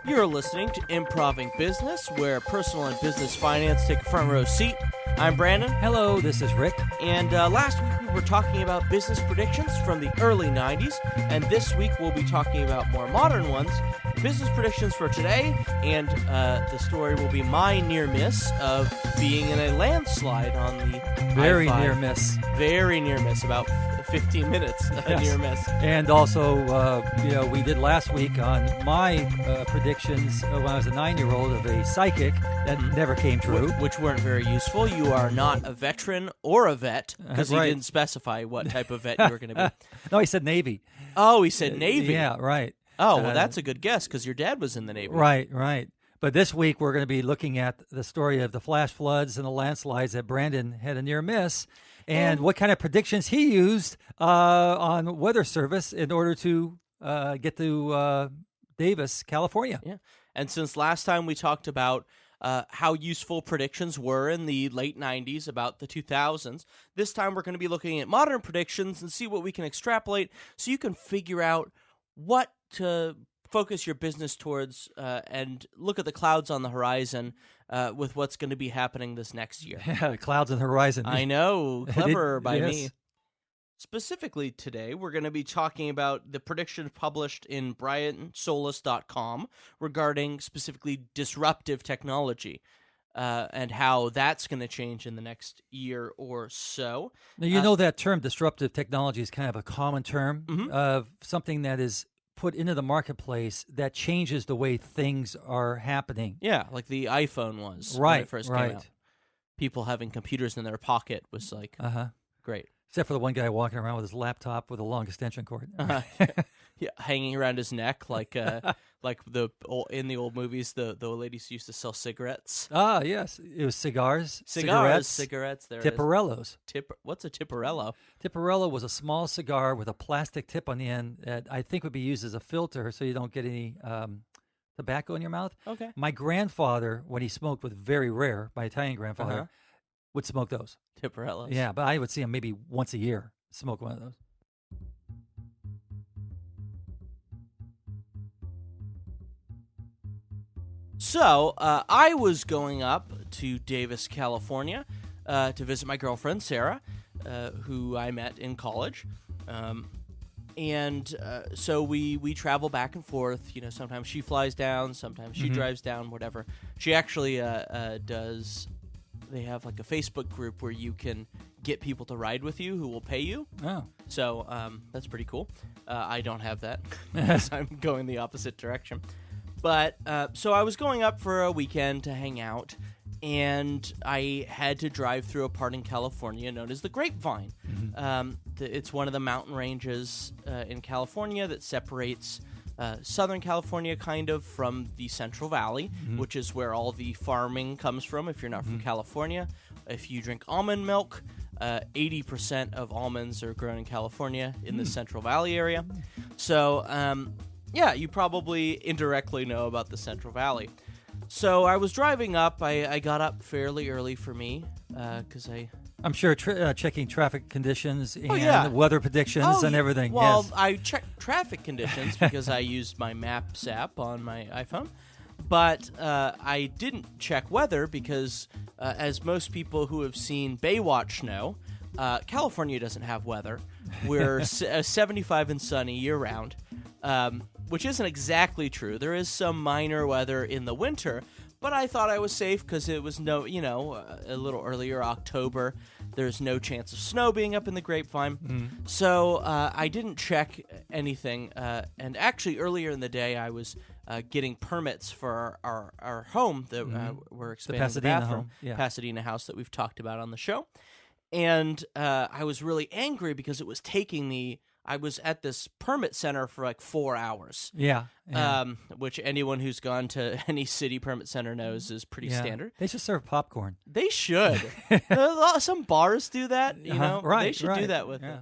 You're listening to Improv-ing Business, where personal and business finance take a front row seat. I'm Brandon. Hello, this is Rick. And last week we were talking about business predictions from the early 90s, and this week we'll be talking about more modern ones, business predictions for today, and the story will be my near miss of being in a landslide on the Very I-5. near miss. Very near miss, about 15 minutes near miss. And also, we did last week on my predictions when I was a 9-year-old of a psychic that never came true. Which weren't very useful. You are not a veteran or a vet, because right. you didn't specify what type of vet you were going to be. No, he said Navy. Oh, he said Navy. Yeah, right. Oh, well, that's a good guess, because your dad was in the Navy. Right. But this week we're going to be looking at the story of the flash floods and the landslides that Brandon had a near miss, and what kind of predictions he used on weather service in order to get to Davis, California. Yeah. And since last time we talked about how useful predictions were in the late 90s, about the 2000s, this time we're going to be looking at modern predictions and see what we can extrapolate so you can figure out what to focus your business towards and look at the clouds on the horizon with what's going to be happening this next year. Yeah, clouds on the horizon. I know. Clever by yes. me. Specifically today, we're going to be talking about the prediction published in BrianSolis.com regarding specifically disruptive technology and how that's going to change in the next year or so. Now, you know that term disruptive technology is kind of a common term of something that is put into the marketplace that changes the way things are happening. Yeah, like the iPhone was when it first came out. People having computers in their pocket was like great. Except for the one guy walking around with his laptop with a long extension cord. Yeah, hanging around his neck like in the old movies, the ladies used to sell cigarettes. Ah, yes. It was cigarettes. There Tipperellos. What's a tipperello? Tipperello was a small cigar with a plastic tip on the end that I think would be used as a filter so you don't get any tobacco in your mouth. Okay. My grandfather, when he smoked, was very rare, my Italian grandfather, would smoke those. Tipperellos. Yeah, but I would see him maybe once a year smoke one of those. So, I was going up to Davis, California to visit my girlfriend, Sarah, who I met in college. So we travel back and forth. You know, sometimes she flies down, sometimes she drives down, whatever. She actually does... They have like a Facebook group where you can get people to ride with you who will pay you. Oh. So that's pretty cool. I don't have that because I'm going the opposite direction. But so I was going up for a weekend to hang out, and I had to drive through a part in California known as the Grapevine. It's one of the mountain ranges in California that separates Southern California kind of from the Central Valley, which is where all the farming comes from if you're not from California. If you drink almond milk, 80% of almonds are grown in California in the Central Valley area. So, yeah, you probably indirectly know about the Central Valley. So I was driving up. I got up fairly early for me because I'm sure checking traffic conditions and weather predictions and everything. Well, yes. I checked traffic conditions because I used my Maps app on my iPhone. But I didn't check weather because, as most people who have seen Baywatch know, California doesn't have weather. We're 75 and sunny year-round, which isn't exactly true. There is some minor weather in the winter, but I thought I was safe because it was a little earlier, October. There's no chance of snow being up in the Grapevine. So I didn't check anything. And actually, earlier in the day, I was getting permits for our home that we're expanding the bathroom. Pasadena house that we've talked about on the show. And I was really angry because it was taking me... I was at this permit center for like 4 hours. Yeah. Which anyone who's gone to any city permit center knows is pretty standard. They should serve popcorn. They should. Some bars do that, you know. Right, they should do that with it.